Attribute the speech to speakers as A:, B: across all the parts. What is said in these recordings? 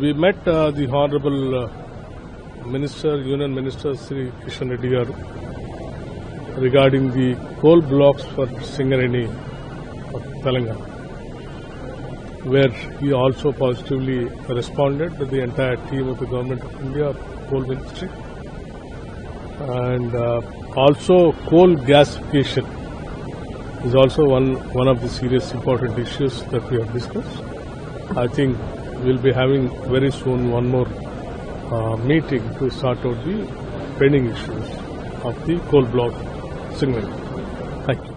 A: We met the Honorable Minister, Union Minister Sri Kishan Reddy garu regarding the coal blocks for Singareni of Telangana, where he also positively responded with the entire team of the Government of India, Coal Ministry, and also coal gasification is also one of the serious important issues that we have discussed. I think we'll be having very soon one more meeting to sort out the pending issues of the coal block Singareni. Thank you.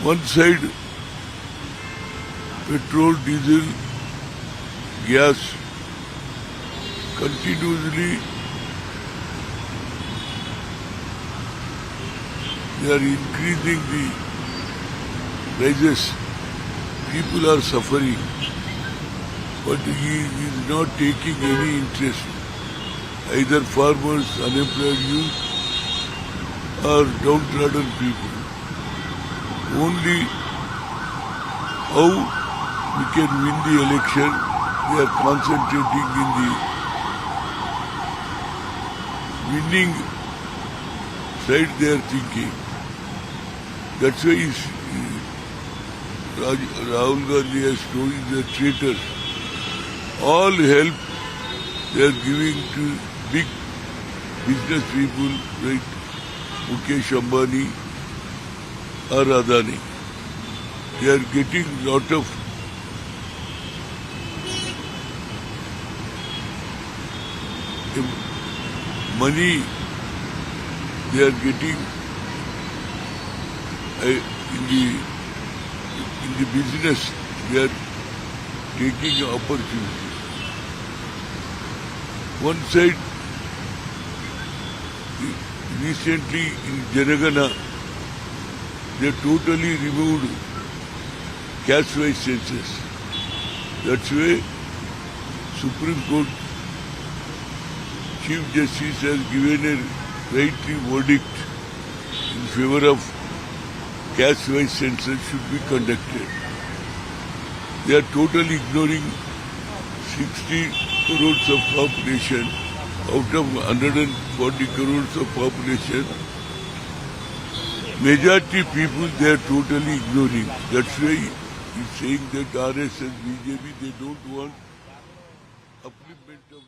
B: one side petrol, diesel, gas continuously they are increasing the prices. People are suffering, but he is not taking any interest. Either farmers, unemployed youth or downtrodden people. Only how we can win the election, we are concentrating in the winning side they are thinking. That's why Rahul Gandhi has told the traitors. All help they are giving to big business people like Mukesh Ambani or Adani. They are getting lot of money. They are getting in the business. They are taking opportunities. One side, recently in Janagana, they totally removed caste-wise census. That's why Supreme Court Chief Justice has given a rightly verdict in favor of caste-wise census should be conducted. They are totally ignoring 60 crores of population out of 140 crores of population. Majority people they are totally ignoring. That's why he's saying that RSS, BJP, they don't want upliftment of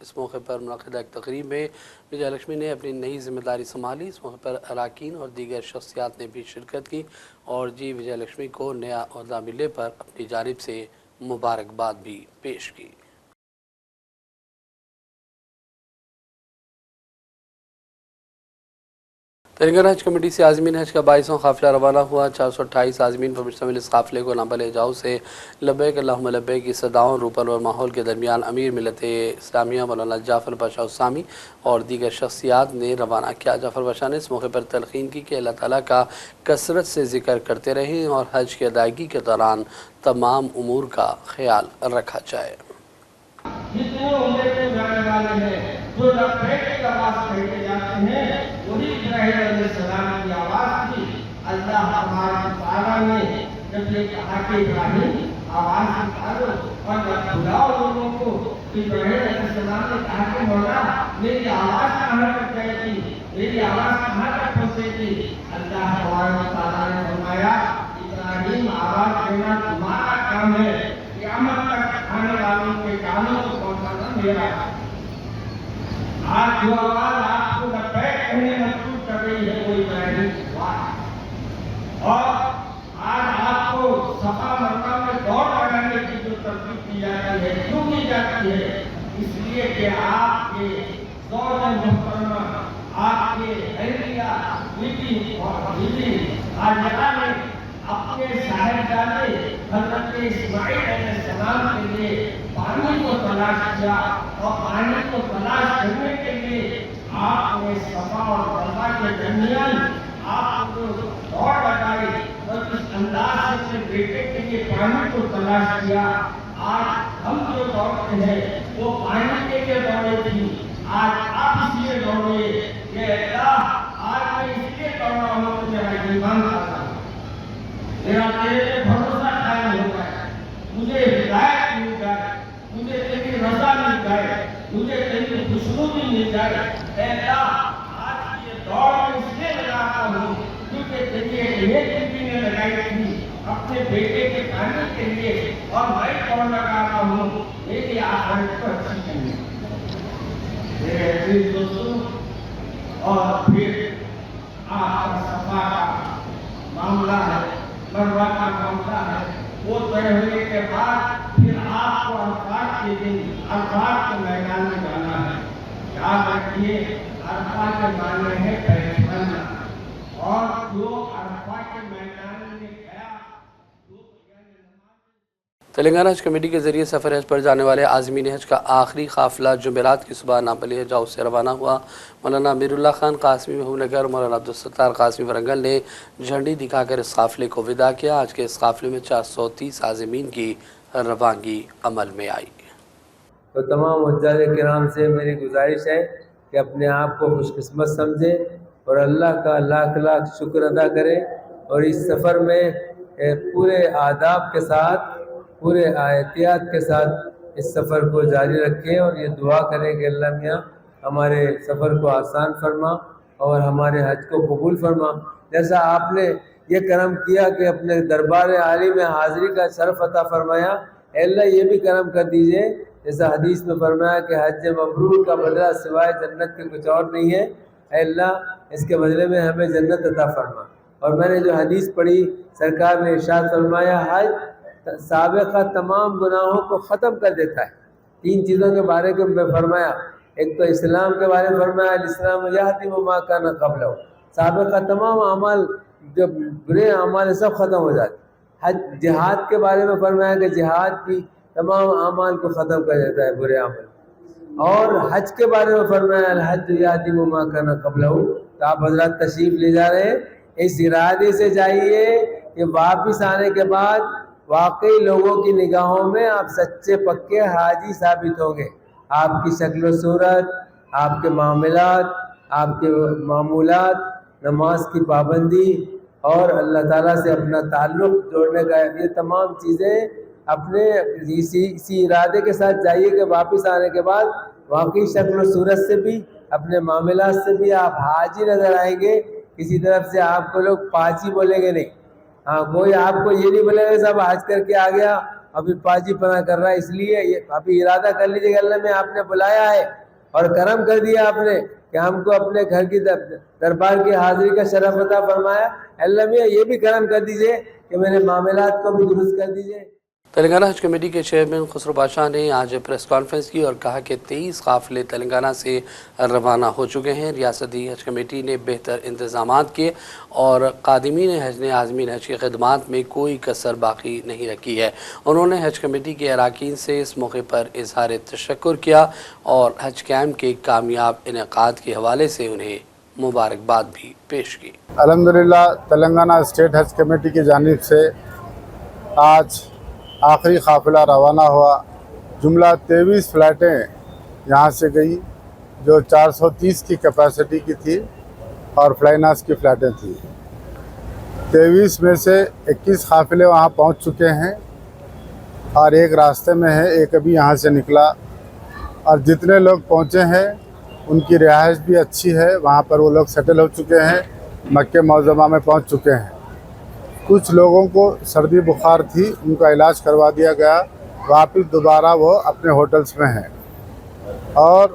C: اس موقع پر منعقدہ ایک تقریب میں وجے لکشمی نے اپنی نئی ذمہ داری سنبھالی۔ اس موقع پر اراکین اور دیگر شخصیات نے بھی شرکت کی اور جی وجے لکشمی کو نیا عہدہ ملنے پر اپنی جانب سے مبارکباد بھی پیش کی۔ تلنگانہ حج کمیٹی سے عازمین حج کا 22واں قافلہ روانہ ہوا۔ 428 عازمین پر مشتمل اس قافلے کو ناپل جاؤ سے لبیک اللہم لبیک کی صداؤں، روپل اور ماحول کے درمیان امیر ملت اسلامیہ مولانا جعفر پاشا اسامی اور دیگر شخصیات نے روانہ کیا۔ جعفر پاشا نے اس موقع پر تلقین کی کہ اللہ تعالیٰ کا کثرت سے ذکر کرتے رہیں اور حج کی ادائیگی کے دوران تمام امور کا خیال رکھا جائے۔
D: جتنے عمرے کے جانے والے ہیں جو لبیک کی آواز کہتے جاتے ہیں وہی ابراہیم علیہ السلام کی آواز تھی۔ اللہ تبارک تعالیٰ نے جب یہ کہا کہ ابراہیم آواز نکالو اور جب بلاؤ لوگوں کو، ابراہیم علیہ السلام نے کہا کہ مولا میری آواز کہاں تک جائے گی، میری آواز کہاں تک پہنچے گی؟ اللہ تبارک تعالیٰ نے فرمایا ابراہیم آواز دینا تمہارا کام ہے، قیامت تک آنے والوں کے کانوں کو پہنچانا میرا ہے۔ آج جو آواز آپ کو لبیک کہنے مجبور کر رہی ہے وہ ابراہیم کی آواز ہے، اور آج آپ کو صفا مروہ میں دوڑ لگانے کی جو ترغیب دی جاتی ہے کیوں دی جاتی ہے؟ اس لیے کہ آپ کے زوج محترمہ، آپ کے اہلیہ بیوی اور بیوی حاجرہ نے اپنے صاحبزادے حضرت اسماعیل علیہ السلام کے لیے پانی کو تلاش کیا، اور پانی کو تلاش کرنے کے لیے آپ نے صفا اور مروہ کے درمیان آپ کو دوڑ لگائی اور اس انداز سے اپنے بیٹے کے لیے پانی کو تلاش کیا۔ آج ہم جو دوڑتے ہیں وہ پانی کے لیے دوڑے تھی، آج آپ اس لیے دوڑے کہ اللہ آج میں اس لیے دوڑ رہا ہوں کہ میرا ایمان کرتا ہوں، میرا تیرے پہ بھروسہ قائم ہو جائے، مجھے ہدایت مل جائے، مجھے تیری رضا مل جائے، مجھے تیری خوشنودی مل جائے۔ اے اللہ آج یہ دوڑ میں اس لیے لگاتا ہوں کیونکہ تیری ایک بیوی نے لگائی تھی اپنے بیٹے کے کھانے کے لیے، اور میں دوڑ لگاتا ہوں میری آخرت کو اچھی کرنے۔ میرے عزیز دوستوں، اور پھر آپ کا صفا کا معاملہ ہے، مروہ کا معاملہ ہے، وہ طے ہونے کے بعد پھر آپ کو عرفات کے دن عرفات کے میدان میں جانا ہے۔ یاد رکھیے عرفات کے معنی ہے پہچاننا، اور جو عرفات کے میدان میں گیا
C: تلنگانہ حج کمیٹی کے ذریعے سفر حج پر جانے والے عازمین حج کا آخری قافلہ جمعرات کی صبح ناپل جاؤ سے روانہ ہوا۔ مولانا امیر اللہ خان قاسمی محبوب نگر، مولانا عبدالستار قاسمی ورنگل نے جھنڈی دکھا کر اس قافلے کو وداع کیا۔ آج کے اس قافلے میں 430 عازمین کی روانگی عمل میں آئی۔
E: تو تمام حجاج کرام سے میری گزارش ہے کہ اپنے آپ کو خوش قسمت سمجھیں اور اللہ کا لاکھ لاکھ شکر ادا کریں، اور اس سفر میں پورے آداب کے ساتھ، پورے احتیاط کے ساتھ اس سفر کو جاری رکھیں، اور یہ دعا کریں کہ اللہ میاں ہمارے سفر کو آسان فرما اور ہمارے حج کو قبول فرما۔ جیسا آپ نے یہ کرم کیا کہ اپنے دربار عالی میں حاضری کا شرف عطا فرمایا، اے اللہ یہ بھی کرم کر دیجئے جیسا حدیث میں فرمایا کہ حج مبرور کا بدلہ سوائے جنت کے کچھ اور نہیں ہے، اے اللہ اس کے بدلے میں ہمیں جنت عطا فرما۔ اور میں نے جو حدیث پڑھی، سرکار نے ارشاد فرمایا حج سابقہ تمام گناہوں کو ختم کر دیتا ہے۔ 3 چیزوں کے بارے میں فرمایا، ایک تو اسلام کے بارے میں فرمایا الاسلام یہدم ما کان قبلہ، سابقہ تمام اعمال جو برے اعمال ہیں سب ختم ہو جاتے۔ حج جہاد کے بارے میں فرمایا کہ جہاد بھی تمام اعمال کو ختم کر دیتا ہے، برے عمل۔ اور حج کے بارے میں فرمایا الحج یہدم ما کان قبلہ۔ تو آپ حضرات تشریف لے جا رہے ہیں، اس ارادے سے جائیے کہ واپس آنے کے بعد واقعی لوگوں کی نگاہوں میں آپ سچے پکے حاجی ثابت ہوں گے۔ آپ کی شکل و صورت، آپ کے معاملات، آپ کے معمولات، نماز کی پابندی اور اللہ تعالیٰ سے اپنا تعلق جوڑنے کا، یہ تمام چیزیں اپنے اسی ارادے کے ساتھ جائیے کہ واپس آنے کے بعد واقعی شکل و صورت سے بھی، اپنے معاملات سے بھی آپ حاجی نظر آئیں گے۔ کسی طرف سے آپ کو لوگ پاجی بولیں گے نہیں، ہاں کوئی آپ کو یہ نہیں بولے گا صاحب حج کر کے آ گیا ابھی پاجی پنا کر رہا ہے، اس لیے ابھی ارادہ کر لیجیے کہ اللہ میں آپ نے بلایا ہے اور کرم کر دیا آپ نے کہ ہم کو اپنے گھر کی دربار کی حاضری کا شرف عطا فرمایا. اللہ میاں یہ بھی کرم کر دیجیے کہ میرے معاملات کو بھی درست کر دیجیے.
C: تلنگانہ حج کمیٹی کے چیئرمین خسرو بادشاہ نے آج پریس کانفرنس کی اور کہا کہ 23 قافلے تلنگانہ سے روانہ ہو چکے ہیں. ریاستی حج کمیٹی نے بہتر انتظامات کیے اور قادمین حج نے عازمین حج کی خدمات میں کوئی کسر باقی نہیں رکھی ہے. انہوں نے حج کمیٹی کے اراکین سے اس موقع پر اظہار تشکر کیا اور حج کیمپ کے کامیاب انعقاد کے حوالے سے انہیں مبارکباد بھی پیش کی.
F: الحمدللہ تلنگانہ اسٹیٹ حج کمیٹی کی جانب سے آج آخری قافلہ روانہ ہوا. جملہ 23 فلائٹیں یہاں سے گئی جو 430 کی کیپیسٹی کی تھی اور فلائناس کی فلائٹیں تھیں. 23 میں سے 21 قافلے وہاں پہنچ چکے ہیں اور ایک راستے میں ہے، ایک ابھی یہاں سے نکلا. اور جتنے لوگ پہنچے ہیں ان کی رہائش بھی اچھی ہے، وہاں پر وہ لوگ سیٹل ہو چکے ہیں، مکہ معظمہ میں پہنچ چکے ہیں. کچھ لوگوں کو سردی بخار تھی، ان کا علاج کروا دیا گیا، واپس دوبارہ وہ اپنے ہوٹلز میں ہیں. اور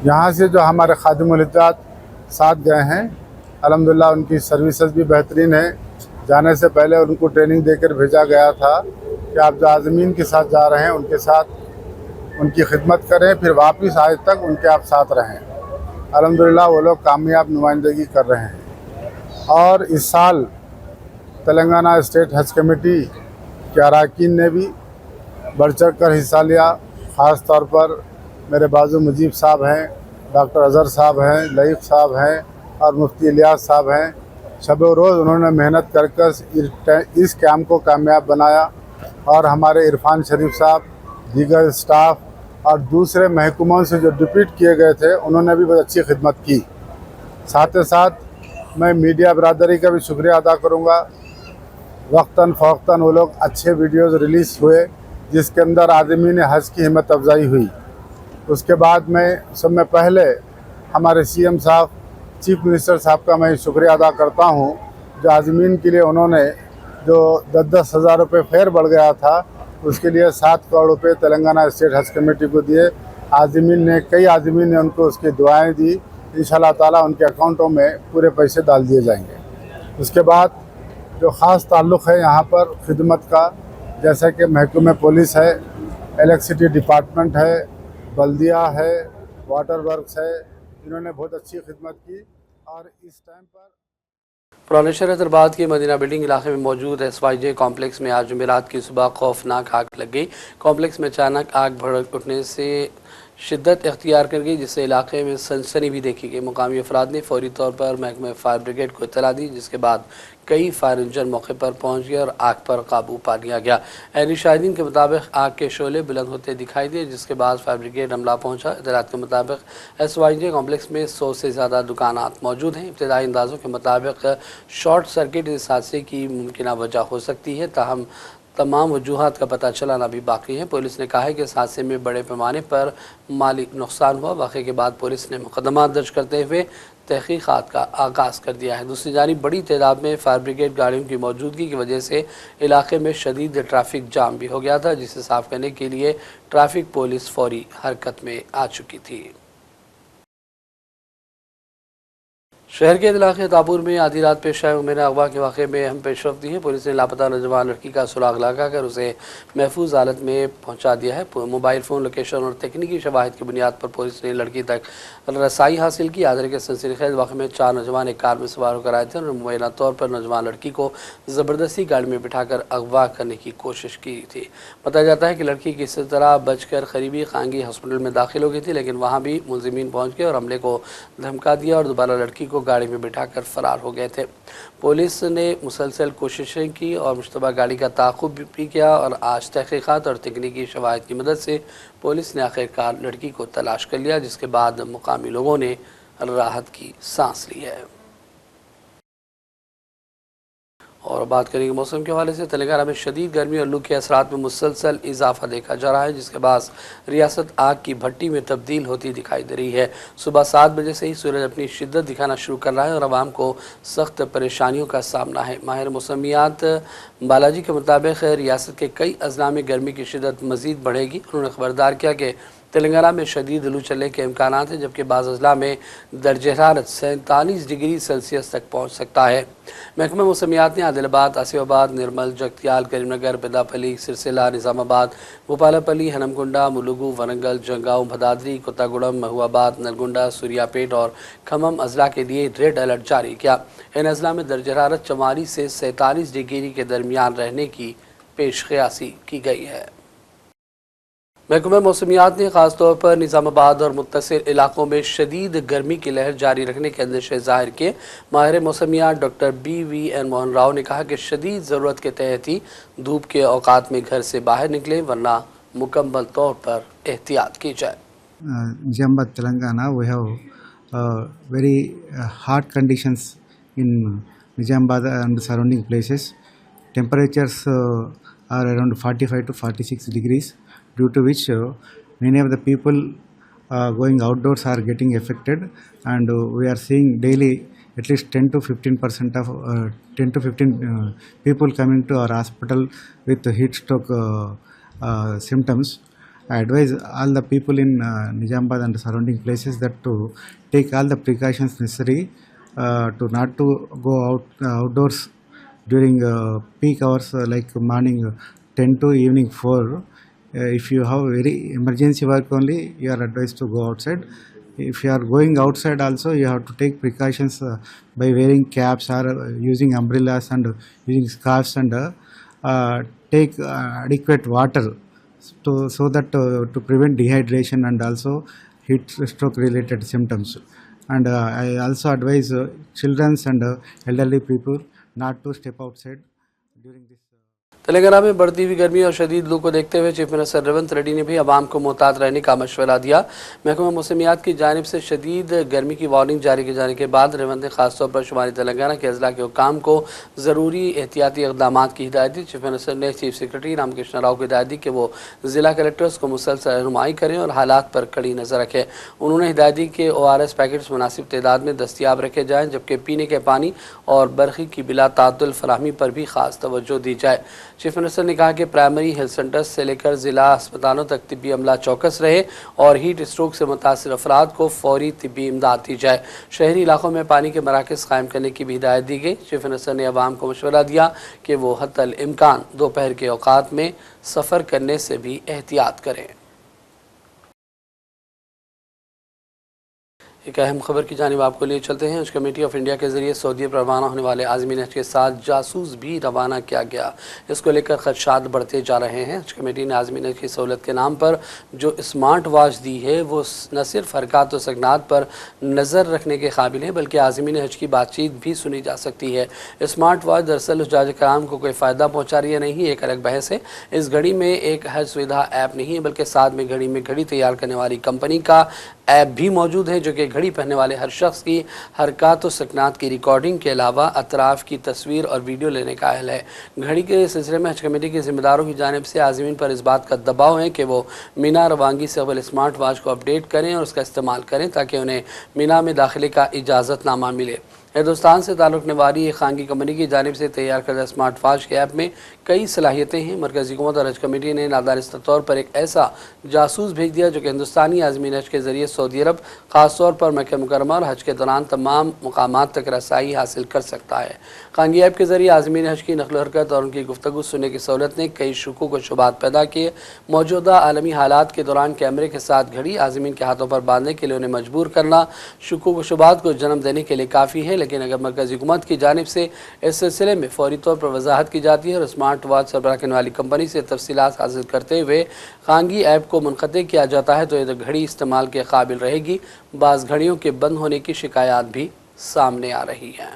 F: یہاں سے جو ہمارے خادم الحجات ساتھ گئے ہیں الحمدللہ ان کی سروسز بھی بہترین ہے. جانے سے پہلے ان کو ٹریننگ دے کر بھیجا گیا تھا کہ آپ جو عازمین کے ساتھ جا رہے ہیں ان کے ساتھ ان کی خدمت کریں، پھر واپس آج تک ان کے آپ ساتھ رہیں. الحمدللہ وہ لوگ کامیاب نمائندگی کر رہے ہیں. اور اس سال تلنگانہ اسٹیٹ حج کمیٹی کے اراکین نے بھی بڑھ چڑھ کر حصہ لیا. خاص طور پر میرے بازو مجیب صاحب ہیں، ڈاکٹر اظہر صاحب ہیں، لئیق صاحب ہیں اور مفتی الیاس صاحب ہیں. شب و روز انہوں نے محنت کر اس کیمپ کو کامیاب بنایا. اور ہمارے عرفان شریف صاحب، دیگر اسٹاف اور دوسرے محکموں سے جو ڈپیٹ کیے گئے تھے انہوں نے بھی بہت اچھی خدمت کی. ساتھ ساتھ میں میڈیا برادری کا بھی شکریہ ادا کروں گا. وقتاً فوقتاً وہ لوگ اچھے ویڈیوز ریلیز ہوئے جس کے اندر عازمین حج کی ہمت افزائی ہوئی. اس کے بعد میں سب میں پہلے ہمارے سی ایم صاحب، چیف منسٹر صاحب کا میں شکریہ ادا کرتا ہوں جو عازمین کے لیے انہوں نے جو 10-10 ہزار روپے فیئر بڑھ گیا تھا اس کے لیے 7 کروڑ روپے تلنگانہ اسٹیٹ حج کمیٹی کو دیے. کئی عازمین نے ان کو اس کی دعائیں دی. انشاءاللہ تعالیٰ ان کے اکاؤنٹوں میں پورے پیسے ڈال دیے جائیں گے. اس کے بعد جو خاص تعلق ہے یہاں پر خدمت کا، جیسا کہ محکمہ پولیس ہے، الیکٹریسٹی ڈپارٹمنٹ ہے، بلدیہ ہے، واٹر ورکس ہے، انہوں نے بہت اچھی خدمت کی. اور اس ٹائم پر
C: پرانے شہر حیدرآباد کے مدینہ بلڈنگ علاقے میں موجود SYJ کمپلیکس میں آج جمعرات کی صبح خوفناک آگ لگ گئی. کمپلیکس میں اچانک آگ بھڑک اٹھنے سے شدت اختیار کر گئی جس سے علاقے میں سنسنی بھی دیکھی گئی. مقامی افراد نے فوری طور پر محکمہ فائر بریگیڈ کو اطلاع دی جس کے بعد کئی فائر انجن موقع پر پہنچ گئے اور آگ پر قابو پا لیا گیا. عینی شاہدین کے مطابق آگ کے شعلے بلند ہوتے دکھائی دیے جس کے بعد فائر بریگیڈ عملہ پہنچا. اطلاعات کے مطابق SYJ کمپلیکس میں 100 سے زیادہ دکانات موجود ہیں. ابتدائی اندازوں کے مطابق شارٹ سرکٹ اس حادثے کی ممکنہ وجہ ہو سکتی ہے، تاہم تمام وجوہات کا پتہ چلانا بھی باقی ہے. پولیس نے کہا ہے کہ اس حادثے میں بڑے پیمانے پر مالی نقصان ہوا. واقعے کے بعد پولیس نے مقدمات درج کرتے ہوئے تحقیقات کا آغاز کر دیا ہے. دوسری جانب بڑی تعداد میں فائر بریگیڈ گاڑیوں کی موجودگی کی وجہ سے علاقے میں شدید ٹریفک جام بھی ہو گیا تھا جسے صاف کرنے کے لیے ٹریفک پولیس فوری حرکت میں آ چکی تھی. شہر کے علاقے تاپور میں آدھی رات پیش آئے امیر اغوا کے واقعے میں اہم پیش رفت دی ہے. پولیس نے لاپتہ نوجوان لڑکی کا سراغ لگا کر اسے محفوظ حالت میں پہنچا دیا ہے. موبائل فون لوکیشن اور تکنیکی شواہد کی بنیاد پر پولیس نے لڑکی تک رسائی حاصل کی. آدھرے کے سنسنی خیز واقعے میں 4 نوجوان ایک کار میں سوار ہو کر آئے تھے اور مبینہ طور پر نوجوان لڑکی کو زبردستی گاڑی میں بٹھا کر اغوا کرنے کی کوشش کی تھی. بتایا جاتا ہے کہ لڑکی کسی طرح بچ کر قریبی خانگی ہاسپٹل میں داخل ہو گئی تھی لیکن وہاں بھی ملزمین پہنچ گئے اور حملے کو دھمکا دیا اور دوبارہ لڑکی کو گاڑی میں بٹھا کر فرار ہو گئے تھے. پولیس نے مسلسل کوششیں کی اور مشتبہ گاڑی کا تعاقب بھی کیا اور آج تحقیقات اور تکنیکی شواہد کی مدد سے پولیس نے آخرکار لڑکی کو تلاش کر لیا جس کے بعد مقامی لوگوں نے راحت کی سانس لی ہے. اور بات کریں گے موسم کے حوالے سے، تلنگانہ میں شدید گرمی اور لو کے اثرات میں مسلسل اضافہ دیکھا جا رہا ہے، جس کے باعث ریاست آگ کی بھٹی میں تبدیل ہوتی دکھائی دے رہی ہے۔ صبح 7 بجے سے ہی سورج اپنی شدت دکھانا شروع کر رہا ہے اور عوام کو سخت پریشانیوں کا سامنا ہے۔ ماہر موسمیات بالاجی کے مطابق ریاست کے کئی اضلاع میں گرمی کی شدت مزید بڑھے گی۔ انہوں نے خبردار کیا کہ تلنگانہ میں شدید لو چلنے کے امکانات ہیں، جبکہ بعض اضلاع میں درجہ حرارت 47 ڈگری سیلسیس تک پہنچ سکتا ہے۔ محکمہ موسمیات نے عادل آباد، آصف آباد، نرمل، جگتیال، کریم نگر، پیداپلی، سرسیلا، نظام آباد، بھوپالاپلی، ہنمکنڈا، ملوگو، ورنگل، جنگاؤں، بھدادری، کوتاگوڑم، محو آباد، نلگنڈا، سوریا پیٹ اور کھمم اضلاع کے لیے ریڈ الرٹ جاری کیا۔ ان اضلاع میں درجہ حرارت 44 سے 47 ڈگری کے درمیان رہنے کی پیش قیاسی کی گئی ہے۔ محکمہ موسمیات نے خاص طور پر نظام آباد اور متصل علاقوں میں شدید گرمی کی لہر جاری رکھنے کے اندیشے ظاہر کیے۔ ماہر موسمیات ڈاکٹر BVN موہن راؤ نے کہا کہ شدید ضرورت کے تحت ہی دھوپ کے اوقات میں گھر سے باہر نکلیں، ورنہ مکمل طور پر احتیاط کی جائے۔
G: Nizamabad, Telangana, we have very hot conditions in Nizamabad and surrounding places. Temperatures are around 45 to 46 degrees, due to which many of the people going outdoors are getting affected, and we are seeing daily at least 10 to 15% of 10 to 15 people coming to our hospital with heat stroke symptoms. I advise all the people in Nizamabad and surrounding places that to take all the precautions necessary to not to go outdoors during peak hours like morning 10 to evening 4. If you have very emergency work only, you are advised to go outside. If you are going outside also, you have to take precautions by wearing caps or using umbrellas and using scarves, and take adequate water so that to prevent dehydration and also heat stroke related symptoms. And I also advise children and elderly people not to step outside during this.
C: Telangana میں بڑھتی ہوئی گرمی اور شدید لو کو دیکھتے ہوئے chief minister Revanth Reddy نے بھی عوام کو محتاط رہنے کا مشورہ دیا۔ محکمہ موسمیات کی جانب سے شدید گرمی کی وارننگ جاری کیے جانے کے بعد ریونت نے خاص طور پر شمالی تلنگانہ کے اضلاع کے حکام کو ضروری احتیاطی اقدامات کی ہدایت دی۔ چیف منسٹر نے چیف سیکرٹری رام کرشن راؤ کو ہدایت دی کہ وہ ضلع کلکٹرز کو مسلسل رہنمائی کریں اور حالات پر کڑی نظر رکھیں۔ انہوں نے ہدایت دی کہ ORS پیکٹس مناسب تعداد میں دستیاب رکھے جائیں، جبکہ پینے کے پانی اور برقی کی بلا تعطل فراہمی پر بھی خاص توجہ دی جائے۔ چیف منسٹر نے کہا کہ پرائمری ہیلتھ سینٹرز سے لے کر ضلع اسپتالوں تک طبی عملہ چوکس رہے اور ہیٹ اسٹروک سے متاثر افراد کو فوری طبی امداد دی جائے۔ شہری علاقوں میں پانی کے مراکز قائم کرنے کی بھی ہدایت دی گئی۔ چیف منسٹر نے عوام کو مشورہ دیا کہ وہ حتی الامکان دوپہر کے اوقات میں سفر کرنے سے بھی احتیاط کریں۔ ایک اہم خبر کی جانب آپ کو لیے چلتے ہیں۔ حج کمیٹی آف انڈیا کے ذریعے سعودی پر روانہ ہونے والے عازمین حج کے ساتھ جاسوس بھی روانہ کیا گیا۔ اس کو لے کر خدشات بڑھتے جا رہے ہیں۔ حج کمیٹی نے عازمین حج کی سہولت کے نام پر جو اسمارٹ واچ دی ہے وہ نہ صرف حرکات و سکنات پر نظر رکھنے کے قابل ہے، بلکہ عازمین حج کی بات چیت بھی سنی جا سکتی ہے۔ اسمارٹ واچ دراصل حجاج کرام کو کوئی فائدہ پہنچا رہی ہے نہیں، ایک الگ بحث ہے۔ اس گھڑی میں ایک حج سویدھا ایپ نہیں ہے، بلکہ ساتھ میں گھڑی میں گھڑی تیار کرنے والی کمپنی کا ایپ بھی موجود ہے، جو کہ گھڑی پہننے والے ہر شخص کی حرکات و سکنات کی ریکارڈنگ کے علاوہ اطراف کی تصویر اور ویڈیو لینے کا اہل ہے۔ گھڑی کے سلسلے میں حج کمیٹی کے ذمہ داروں کی جانب سے عازمین پر اس بات کا دباؤ ہے کہ وہ مینا روانگی سے قبل اسمارٹ واچ کو اپڈیٹ کریں اور اس کا استعمال کریں تاکہ انہیں مینا میں داخلے کا اجازت نامہ ملے۔ ہندوستان سے تعلق نوالی ایک خانگی کمپنی کی جانب سے تیار کردہ اسمارٹ واچ کے ایپ میں کئی صلاحیتیں ہیں۔ مرکزی حکومت اور حج کمیٹی نے نادانستہ طور پر ایک ایسا جاسوس بھیج دیا جو کہ ہندوستانی عازمین حج کے ذریعے سعودی عرب، خاص طور پر مکہ مکرمہ اور حج کے دوران تمام مقامات تک رسائی حاصل کر سکتا ہے۔ خانگی ایپ کے ذریعے عازمین حج کی نقل و حرکت اور ان کی گفتگو سننے کی سہولت نے کئی شکوک و شبہات پیدا کیے۔ موجودہ عالمی حالات کے دوران کیمرے کے ساتھ گھڑی عازمین کے ہاتھوں پر باندھنے کے لیے انہیں مجبور کرنا شکوک و شبہات کو جنم دینے کے لیے کافی ہے، لیکن اگر مرکزی حکومت کی جانب سے اس سلسلے میں فوری طور پر وضاحت کی جاتی ہے اور اسمارٹ واچ سربراہ کرنے والی کمپنی سے تفصیلات حاصل کرتے ہوئے خانگی ایپ کو منقطع کیا جاتا ہے تو یہ گھڑی استعمال کے قابل رہے گی۔ بعض گھڑیوں کے بند ہونے کی شکایات بھی سامنے آ رہی ہیں۔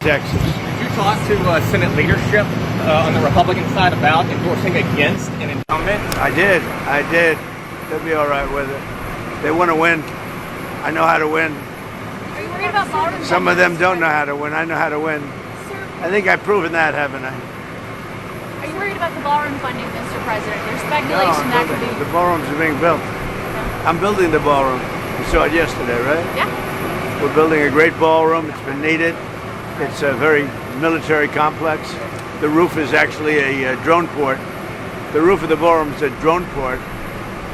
H: Did you talk to Senate leadership on the Republican side about endorsing against an incumbent?
I: I did. They'll be all right with it. They want to win. I know how to win.
J: Are you worried about ballroom?
I: Some of them don't know how to win. I know how to win.
J: Sir,
I: I think I've proven that, haven't I?
J: are you worried about the ballroom funding, Mr. President? There's
I: No,
J: speculation that could
I: the
J: be.
I: ballrooms are being built. I'm building the ballroom. You saw it yesterday, right?
J: Yeah.
I: We're building a great ballroom. It's been needed. It's a very military complex. The roof is actually a drone port. The roof of the ballroom is a drone port,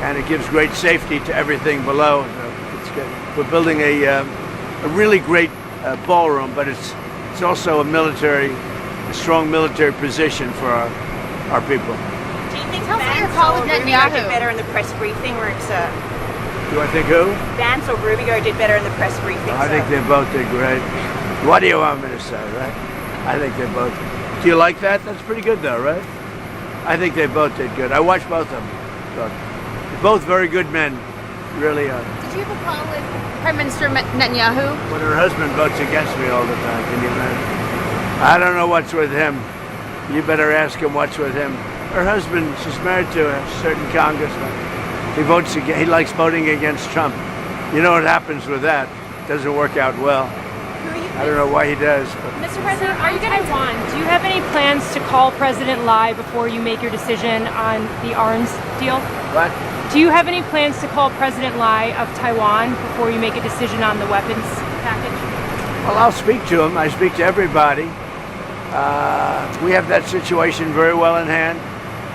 I: and it gives great safety to everything below. So it's good. We're building a really great ballroom, but it's also a strong military position for our people.
J: Do you think tell us what your call with Netanyahu
K: did better in the press briefing, sir?
I: Do I think who?
K: Vance or Rubio did better in the press briefing,
I: I think they both did great. What do you want me to say, right? I think they both. Do you like that? That's pretty good, though, right? I think they both did good. I watched both of them. So, both very good men, really are.
J: Did you have a call with Prime Minister Netanyahu?
I: When her husband votes against me all the time, can you imagine? I don't know what's with him. You better ask him what's with him. Her husband, she's married to a certain congressman. He votes against, he likes voting against Trump. You know what happens with that? Doesn't work out well. I don't know why he does. But
J: Mr. President, are you going to
L: Taiwan, do you have any plans to call President Lai before you make your decision on the arms deal?
I: what?
L: Do you have any plans to call President Lai of Taiwan before you make a decision on the weapons package?
I: Well, I'll speak to him. I speak to everybody. We have that situation very well in hand.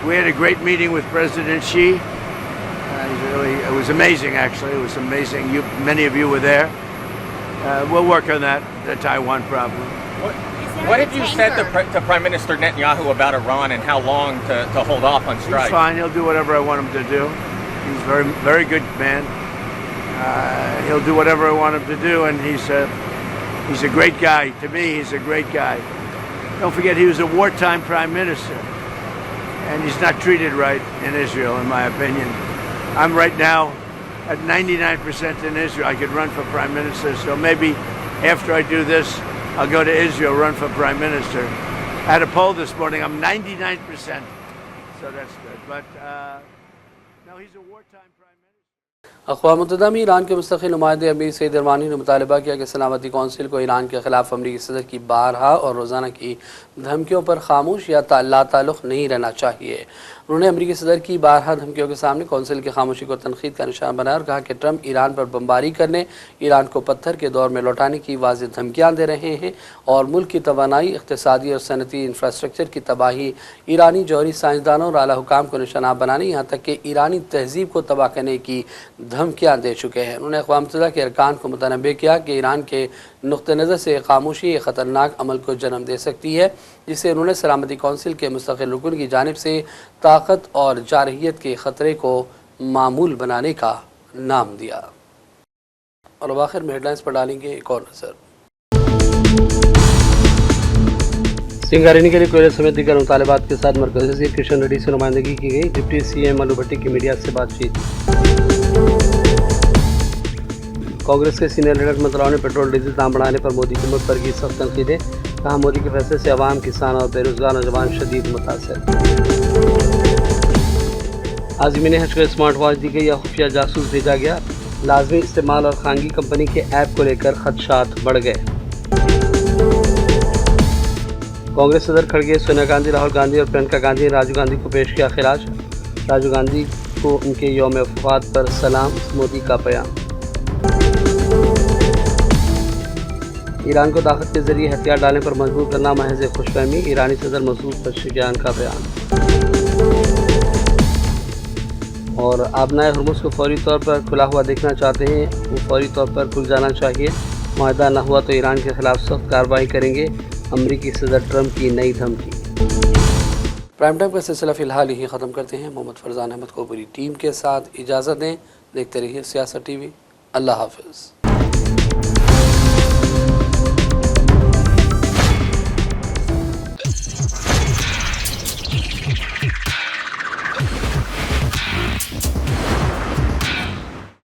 I: We had a great meeting with President Xi. It was amazing, actually. It was amazing. Many of you were there. We'll work on that, the Taiwan problem.
H: What have you said to Prime Minister Netanyahu about Iran and how long to hold off on strike?
I: He's fine. He'll do whatever I want him to do. He's a very, very good man. He'll do whatever I want him to do, and he's a great guy. To me, he's a great guy. Don't forget, he was a wartime prime minister, and he's not treated right in Israel, in my opinion. I'm right now at 99% in Israel. I could run for prime minister, so maybe after I do this, I'll go to Israel, run for prime minister. I had a poll this morning. I'm 99%. so that's good. But no, he's a wartime prime minister.
C: اقوام متحدہ میں ایران کے مستقل نمائندے امیر سعید ارمانی نے مطالبہ کیا کہ سلامتی کونسل کو ایران کے خلاف امریکی صدر کی بارہا اور روزانہ کی دھمکیوں پر خاموش یا لا تعلق نہیں رہنا چاہیے۔ انہوں نے امریکی صدر کی بارہا دھمکیوں کے سامنے کونسل کی خاموشی کو تنقید کا نشان بنایا اور کہا کہ ٹرمپ ایران پر بمباری کرنے، ایران کو پتھر کے دور میں لوٹانے کی واضح دھمکیاں دے رہے ہیں اور ملک کی توانائی، اقتصادی اور صنعتی انفراسٹرکچر کی تباہی، ایرانی جوہری سائنسدانوں اور اعلیٰ حکام کو نشانہ بنانے، یہاں تک کہ ایرانی تہذیب کو تباہ کرنے کی دھمکیاں دے چکے ہیں۔ انہوں نے اقوام متحدہ کے ارکان کو متنبہ کیا کہ ایران کے نقطہ نظر سے خاموشی ایک خطرناک عمل کو جنم دے سکتی ہے، جسے انہوں نے سلامتی کونسل کے مستقل رکن کی جانب سے طاقت اور جارحیت کے خطرے کو معمول بنانے کا نام دیا۔ اور اب آخر میں ہیڈ لائنز پر ڈالیں گے ایک اور نظر۔ سنگارینی کے لیے کوئلے سمیت دیگر مطالبات کے ساتھ مرکزی وزیر کشن ریڈی سے نمائندگی کی گئی۔ ڈپٹی سی ایم ملو بھٹی کی میڈیا سے بات چیت۔ کانگریس کے سینئر لیڈر احمد راؤ نے پیٹرول ڈیزل دام بڑھانے پر مودی حکومت پر کی سخت تنقیدیں، کہا مودی کے فیصلے سے عوام، کسان اور بے روزگار نوجوان شدید متاثر۔ عازمین حج کو اسمارٹ واچ دی گئی یا خفیہ جاسوس بھیجا گیا، لازمی استعمال اور خانگی کمپنی کے ایپ کو لے کر خدشات بڑھ گئے۔ کانگریس صدر کھڑگے، سونیا گاندھی، راہل گاندھی اور پرینکا گاندھی نے راجیو گاندھی کو پیش کیا خراج، راجیو گاندھی کو ان کے یوم وفات پر سلام، مودی کا پیام۔ ایران کو طاقت کے ذریعے ہتھیار ڈالنے پر مجبور کرنا محض خوش فہمی، ایرانی صدر مسعود پزشکیان کا بیان۔ اور آبنائے ہرمز کو فوری طور پر کھلا ہوا دیکھنا چاہتے ہیں، وہ فوری طور پر کھل جانا چاہیے، معاہدہ نہ ہوا تو ایران کے خلاف سخت کارروائی کریں گے، امریکی صدر ٹرمپ کی نئی دھمکی۔ پرائم ٹائم کا سلسلہ فی الحال یہی ختم کرتے ہیں۔ محمد فرزان احمد کو پوری ٹیم کے ساتھ اجازت دیں۔ دیکھتے رہیے سیاست ٹی وی۔ اللہ حافظ۔